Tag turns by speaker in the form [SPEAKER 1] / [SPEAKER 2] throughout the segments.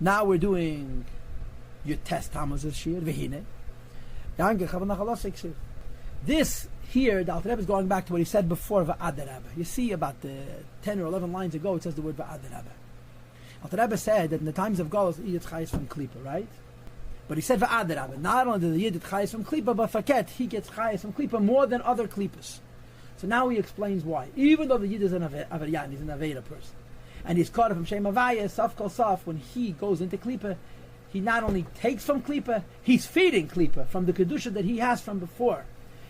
[SPEAKER 1] Now we're doing your test Tamuz Shir Vehine. This here, the Alter Rebbe is going back to what he said before Va'ad Rebbe. You see, about 10 or 11 lines ago, it says the word Va'ad Rebbe. Alter Rebbe said that in the times of Galus, he gets chayes from Klipa, right? But he said Va'ad Rebbe. Not only did the Yid get chayes from Klipa, but Faket, he gets chayes from Klipa more than other Klipas. So now he explains why. Even though the Yid is an Avaryan, he's an Aveda person, and he's caught from Shem Avaya, Saf Kol Saf, when he goes into Klipa, he not only takes from Klipa, he's feeding Klipa from the Kedusha that he has from before.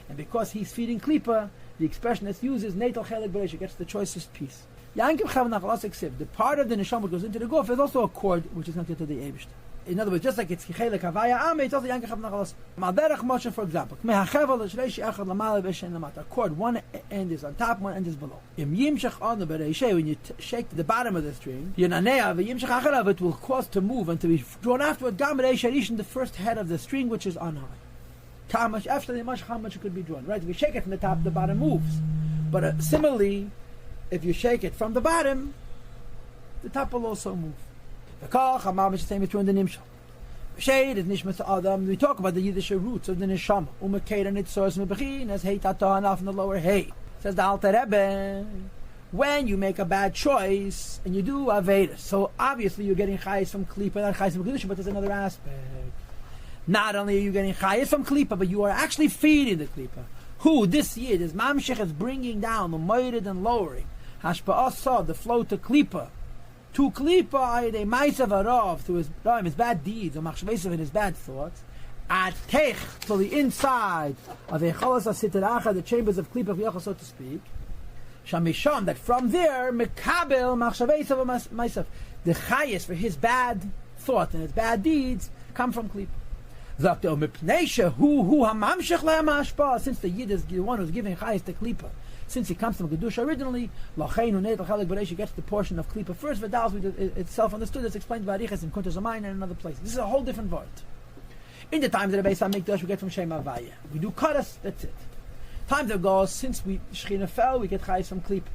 [SPEAKER 1] And because he's feeding Klipa, the expression that's used is Neitel Chelik Beresh, gets the choicest piece. The part of the Neshama that goes into the Guf is also a cord which is connected to the Eibush. In other words, just like it's Chelik Havaya Ame, it's also Yankev Nachalas. Malderach Moshe, for example. A cord, one end is on top, one end is below. When you shake the bottom of the string, it will cause to move and to be drawn afterward. The first head of the string, which is on high. How much it could be drawn, right? If you shake it from the top, the bottom moves. But similarly, if you shake it from the bottom, the top will also move. We talk about the Yiddish roots of the Neshama. And its source from the lower hay. Says the Alter Rebbe, when you make a bad choice and you do Aveda, so obviously you're getting chayes from Klipa, not chayes from Kedusha, but there's another aspect. Not only are you getting chayes from Klipa, but you are actually feeding the Klipa. Who this Yid is Mamshech is bringing down the moited and lowering. Hashpa'ah saw the flow to Klipa. To Klipa, a Maisav Arav, through his bad deeds, or Machshvesav and his bad thoughts, at Tech, to the inside of Echalas HaSitaracha, the chambers of Klipa V'yochel, so to speak, Shamisham, that from there, Mekabel, Machshvesav Maisav, the Chayes for his bad thoughts and his bad deeds come from Klipa. Zakto Mipnesha, who Hamamshech Le'am Hashpah, since the Yid is the one who's giving Chayes to Klipa. Since he comes from Kedusha originally, Lacheinu Neitel Chelik Beresh gets the portion of Klipa first. V'dals it's self-understood. It's explained by Arichas in Kuntas Zamayna and another place. This is a whole different word. In the times of the Beis Hamikdash, we get from Shem Avaya. We do Karas, that's it. Times of Gauls, since we Shechina fell, we get Chayes from Klipa.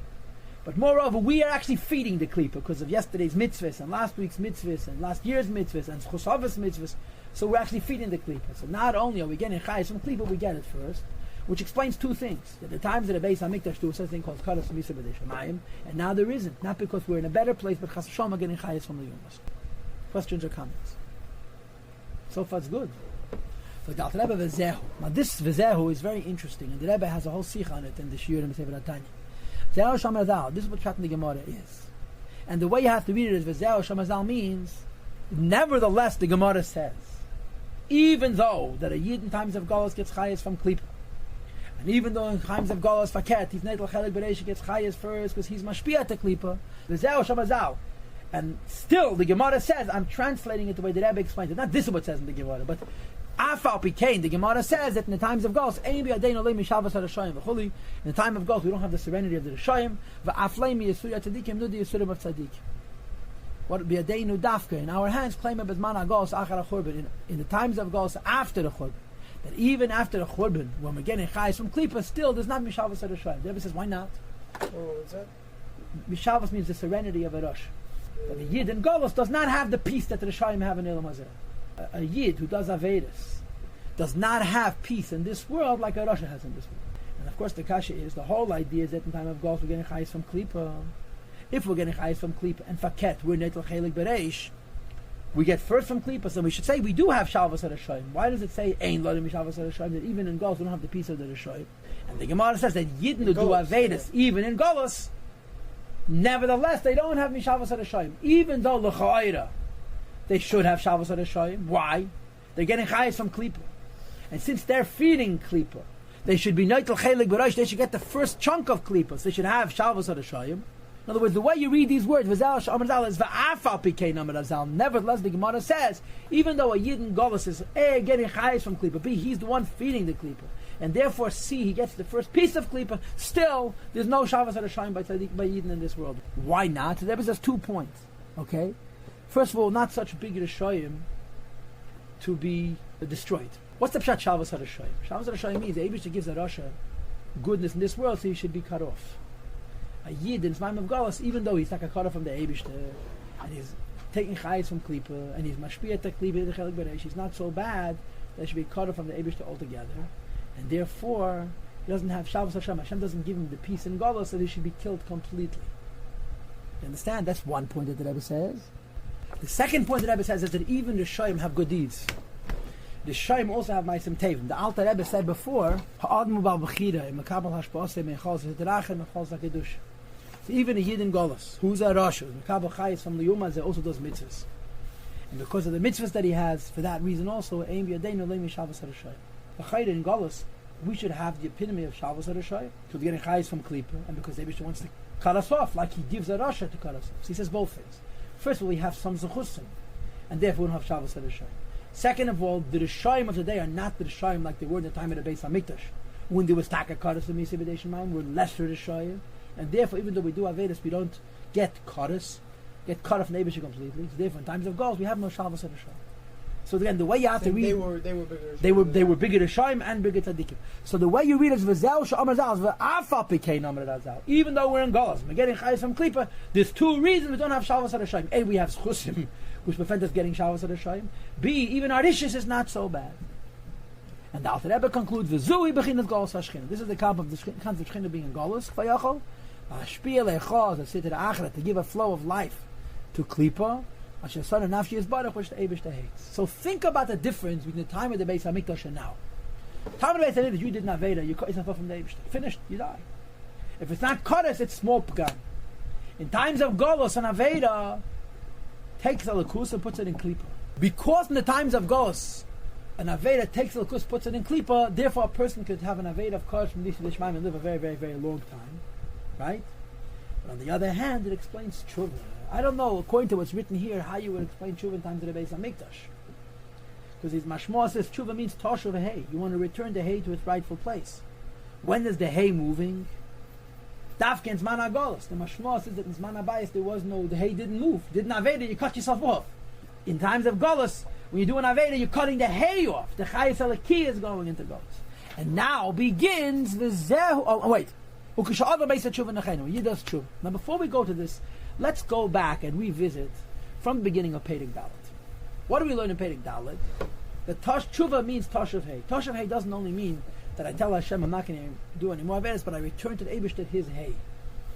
[SPEAKER 1] But moreover, we are actually feeding the Klipa because of yesterday's mitzvahs and last week's mitzvahs and last year's mitzvahs and Chosavas mitzvahs. So we're actually feeding the Klipa. So not only are we getting Chayes from Klipa, we get it first. Which explains two things. That the times of the Beis HaMikdash do a certain thing called Karas Misa B'Deshamayim, and now there isn't. Not because we're in a better place, but Chas V'Shalom are getting Chayes from the Yumas. Questions or comments? So far it's good. So the Alter Rebbe V'Zehu. Now this V'Zehu is very interesting, and the Rebbe has a whole sikh on it in the Shiur and Sefer Tanya. Zehu Shamazal. This is what Pshat in the Gemara is. And the way you have to read it is V'Zehu Shamazal means, nevertheless the Gemara says, even though that a Yid in times of Galus gets Chayes from Klipa, and even though in times of Galus Faket, he's Neitel Chelik Beresh, gets Chayes first because he's Mashpia to Klipa, V'Zehu Shamazal. And still the Gemara says, I'm translating it the way the Rebbe explains it. Not this is what it says in the Gemara, but Afal Pikain, the Gemara says that in the times of Galus, in the time of Galus, we don't have the serenity of the Rishayim. What be a Deinu Dafka in our hands claim a Bezman Galus Achar Churban in the times of Galus after the Churban. That even after the Churban, when we're getting Chayes from Klipa, still there's not Mishavas at Rishayim. The Rebbe says, why not?
[SPEAKER 2] What's that?
[SPEAKER 1] Mishavas means the serenity of a Rosh. But a Yid in Galus does not have the peace that the Rishayim have in Elam Hazeh. A Yid who does Avedis does not have peace in this world like a Rosh has in this world. And of course the Kasha is, the whole idea is that in time of Galus we're getting Chayes from Klipa. If we're getting Chayes from Klipa and Faket, we're Neitel Chelik Bereish, we get first from Klipa, so we should say we do have Shalvas HaRishayim. Why does it say Ein Lo Shalvas HaRishayim, that even in Galus we don't have the peace of the Rishayim? And the Gemara says that Yidden who do Avedis, even in Galus, nevertheless they don't have Mishavas HaRishayim. Even though L'cha'ira, they should have Shalvas HaRishayim. Why? They're getting Chayes from Klipa. And since they're feeding Klipa, they should be Neitel Chelik Bereish, they should get the first chunk of Klipa, so they should have Shalvas HaRishayim. In other words, the way you read these words, V'Zal Sh'Amar is V'Afal Pikein Amar Azal. Nevertheless, the Gemara says, even though a Yid in Galus is A, getting Chayes from Klipa, B, he's the one feeding the Klipa, and therefore C, he gets the first piece of Klipa, still, there's no Shavas HaRishayim by Yidin in this world. Why not? The Rebbe says 2 points. Okay? First of all, not such big Rishayim to be destroyed. What's the Pshat Shavas HaRishayim? Shavas HaRishayim means the Eibishter gives a Rasha goodness in this world, so he should be cut off. A Yid in time of Galus, even though he's like a cutter from the Eibishter, and he's taking chayes from klipa, and he's mashpiyat the klipa the chelik bereish. He's not so bad that he should be cut off from the Eibishter altogether, and therefore he doesn't have Shabbos Hashem. Hashem doesn't give him the peace in Golos, so he should be killed completely. You understand? That's one point that the Rebbe says. The second point that the Rebbe says is that even the Shoyim have good deeds. The Shoyim also have Ma'asim Tevim. The Alter Rebbe said before, Ha'admu bal b'chira, Mekabel hashpa'aseh mechal z'terachem mechal z'kedush. So even a Yid in Golos, who's a Rosh, Mekabel chayes from the Yuma, he also does mitzvahs. And because of the mitzvahs that he has, for that reason also, Eim b'yadeinu leimi Shabbos HaRashayim. The Chayre in Golos, we should have the epitome of Shabbos HaRashayim, because we're getting chayes from Klippa, and because Eibishter wants to cut us off, like he gives a Rasha to cut us off. So he says both things. First of all, we have some zechusim, and therefore we don't have Shabbos HaRashayim. Second of all, the Rishayim of today are not the Rishayim like they were in the time of the Beis HaMikdash, when there was Taka Karas and Misi B'dei Shemayim, we're lesser Rishayim, and therefore even though we do Avedis, we don't get Karas, get cut off from Eibishter completely. So therefore in times of goals, we have no Shabbos HaRashayim. So again, the way you have to read, they were bigger Rishayim and bigger Tzaddikim. So the way you read is V'zel Sh'amar Zal, V'afal Pikein Amar Zal. Even though we're in Golos, we're getting Chayes from Klippa, there's two reasons we don't have Shabbos HaRashayim. A, we have Schusim, which prevent us getting Shabbos HaRashayim. B, even our Rishis is not so bad. And the Alter Rebbe concludes, V'zui B'chinas Golos HaShchina. This is the concept of Shchina being in Golos, V'yachol, V'ashpiyah Le'echaz, to sit to the Achret, to give a flow of life to Klippa, which the Eibishter hates. So think about the difference between the time of the Beis HaMikdash and now. Time of the Beis HaMikdash, you did not Veda, you cut yourself off from the Eibishter. Finished, you die. If it's not Kodesh, it's small pgan. In times of Golos and Aveda, takes a lakus and puts it in Klippa. Because in the times of Golos, an Aveda takes a lakus, puts it in Klippa, therefore a person could have an Aveda of Kodesh from Dishma Dishmaim and live a very, very, very long time. Right? But on the other hand, it explains Tshuva. I don't know, according to what's written here, how you would explain Tshuva in times of the Beis HaMikdash. Because his Mashmah says Tshuva means Tosh of hay. You want to return the hay to its rightful place. When is the hay moving? Dafke in Zman HaGolos. The Mashmah says that in Zman HaBayis there was no, the hay didn't move. Didn't Aveda, you cut yourself off. In times of Golos, when you do an Aveda, you're cutting the hay off. The Chayes Alaki is going into Golos. And now begins the Zehu. Oh, wait. When you does Tshuva. Now before we go to this, let's go back and revisit from the beginning of Perek Dalet. What do we learn in Perek Dalet? The Tshuva means Tosh of Hay. Tosh of Hay doesn't only mean that I tell Hashem I'm not going to do any more Avedas, but I return to the Eibishter his Hay.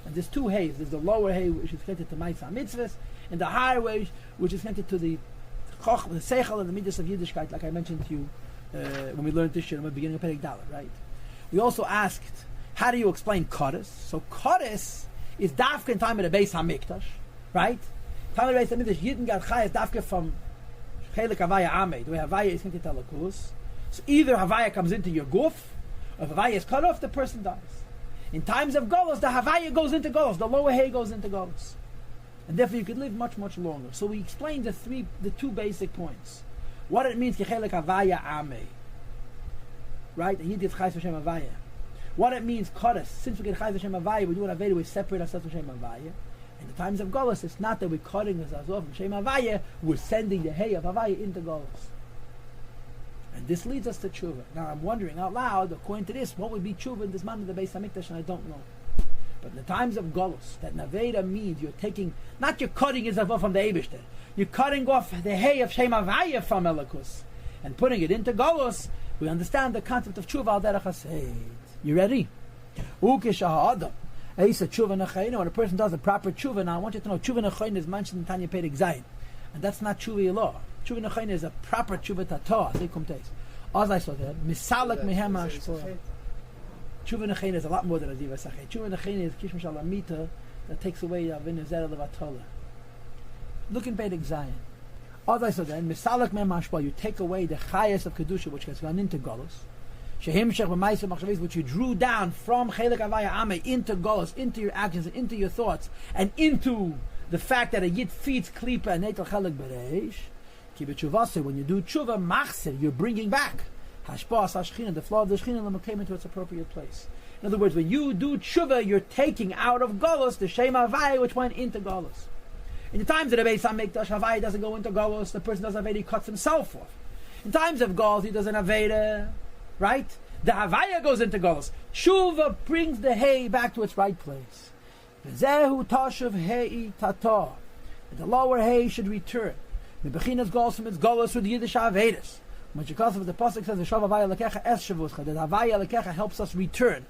[SPEAKER 1] And there's two Hays. There's the lower Hay, which is connected to Ma'aseh Mitzvahs, and the higher Hay, which is connected to the Choch, the Seichel, and the Midas of Yiddishkeit, like I mentioned to you when we learned this year in the beginning of Perek Dalet, right? We also asked, how do you explain Kodesh? So Kodesh is Dafka in time of the Beis HaMikdash, right? Time of the Beis HaMikdash, Yidden got Chayes Dafka from Chelik Havaya Amei, the way Havaya is connected to Lakus. So either Havaya comes into your guf, or if Havaya is cut off, the person dies. In times of Golos, the Havaya goes into Golos, the lower hay goes into Golos. And therefore you could live much, much longer. So we explained the two basic points. What it means, Chelik Havaya Amei. Right? And Yidden Chayes Hashem Havaya. What it means, Kodesh, since we get Chayes Hashem Havaya, we do an Aveda, we separate ourselves from Hashem Havaya. In the times of Golos, it's not that we're cutting ourselves off from Hashem Havaya, we're sending the hay of Havaya into Golos. And this leads us to Tshuva. Now I'm wondering out loud, according to this, what would be Tshuva in this man of the Beis HaMikdash, and I don't know. But in the times of Golos, that Naveda means you're taking, not you're cutting yourself off from the Eibishter, you're cutting off the hay of Shem Havaya from Elikus, and putting it into Golos, we understand the concept of Tshuva al derech haseid. You ready? When a person does a proper tshuva, now I want you to know tshuva nechayin is mentioned in Tanya Perek Zayin, and that's not tshuva yelor. Tshuva nechayin is a proper tshuva tatah. As I saw that, misalek mehem hashpor. Tshuva nechayin is a lot more than a diva sachet. Tshuva nechayin is kishmash alamita that takes away avin zera levatola. Look in Perek Zayin. As I saw that, misalek mehem hashpor, you take away the chayas of kedusha which has gone into Golos. Which you drew down from Chelik Havaya Amei into Golos, into your actions, into your thoughts, and into the fact that a Yid feeds Klipa and Neitel Chelik Bereish. When you do Tshuva Machser, you're bringing back Hashpas Hashchina, the flow of the Shchina, came into its appropriate place. In other words, when you do Tshuva, you're taking out of Golos the Shem Havaya which went into Golos. In the times of the Beis HaMikdash, Havaya doesn't go into Golos, the person does Aveda, he cuts himself off. In times of Golos, he does an Aveda. Right? The Havaya goes into Golos. Tshuva brings the hay back to its right place. Zehu tashuv hei tatah. that the lower hay should return. The bechinas goes from its golos with the Yiddish Avedis. When because of the pasuk says the Shav Havaya Lekecha Es Shavuscha, that Havaya Lekecha helps us return.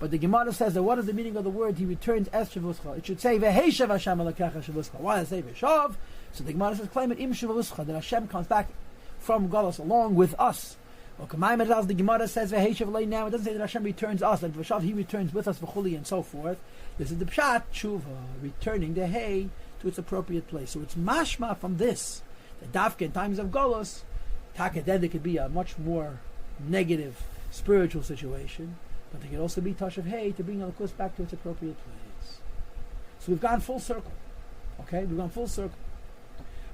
[SPEAKER 1] But the Gemara says that what is the meaning of the word he returns Es Shavuscha? It should say Veheshav Hashem Lekecha Shavuscha. Why does it say Veshav? So the Gemara says claim it Im Shavuscha, that Hashem comes back from golos along with us. Well, the Gemara says Veheshav Lei now. It doesn't say that Hashem returns us, like Veshav he returns with us V'chuli and so forth. This is the Pshat Tshuva, returning the hay to its appropriate place. So it's mashma from this that Dafka in times of golos, then there could be a much more negative spiritual situation, but there could also be touch of hay to bring the Lakus back to its appropriate place. So we've gone full circle. Okay, we've gone full circle.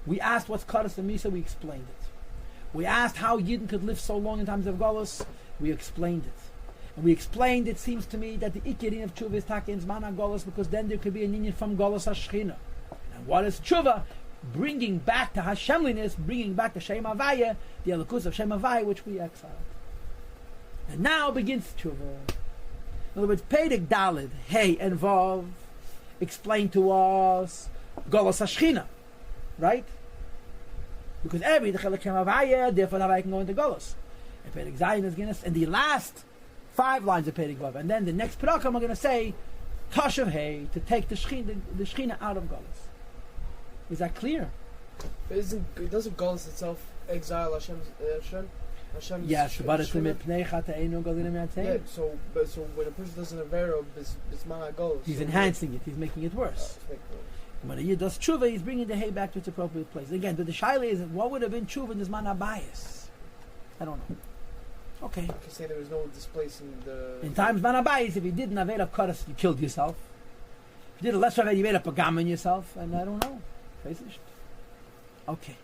[SPEAKER 1] We asked what's Kadas and Misa, we explained it. We asked how Yidden could live so long in times of golos, we explained it. And we explained, it seems to me, that the Ikirin of Tshuva is Taka in Zman HaGolos, because then there could be an union from Golos HaShechina. And what is Tshuva? Bringing back to Hashemliness, bringing back to Shem Havaya, the Elokus of Shem Havaya, which we exiled. And now begins Tshuva. In other words, Pedig Dalid, Hey and Vav, explain to us Golos HaShechina, right? Because every the Chelek Shem Havaya, therefore Havaya can go into Golos. And Pedig Zayin is going to, and the last 5 lines of Pedig Vav, and then the next Parakam are going to say Tosh of Hey, to take the Shechina out of Golos. Is that clear?
[SPEAKER 2] Doesn't Golos itself exile Hashem's
[SPEAKER 1] yes, but it's mipnei chata'enu galim yatzei.
[SPEAKER 2] Yeah, so when a person does an avera, it's mana Golos.
[SPEAKER 1] He's enhancing it. He's making it worse. When a Yid does tshuva, he's bringing the hay back to its appropriate place. Again, but the shaila is, what would have been tshuva in this mana bias? I don't know. Okay.
[SPEAKER 2] You can say there was no displacing the...
[SPEAKER 1] In times mana bias, if you did an avera karas, you killed yourself. If you did a lesser avera, you made a pagam on yourself, and I don't know. Okay.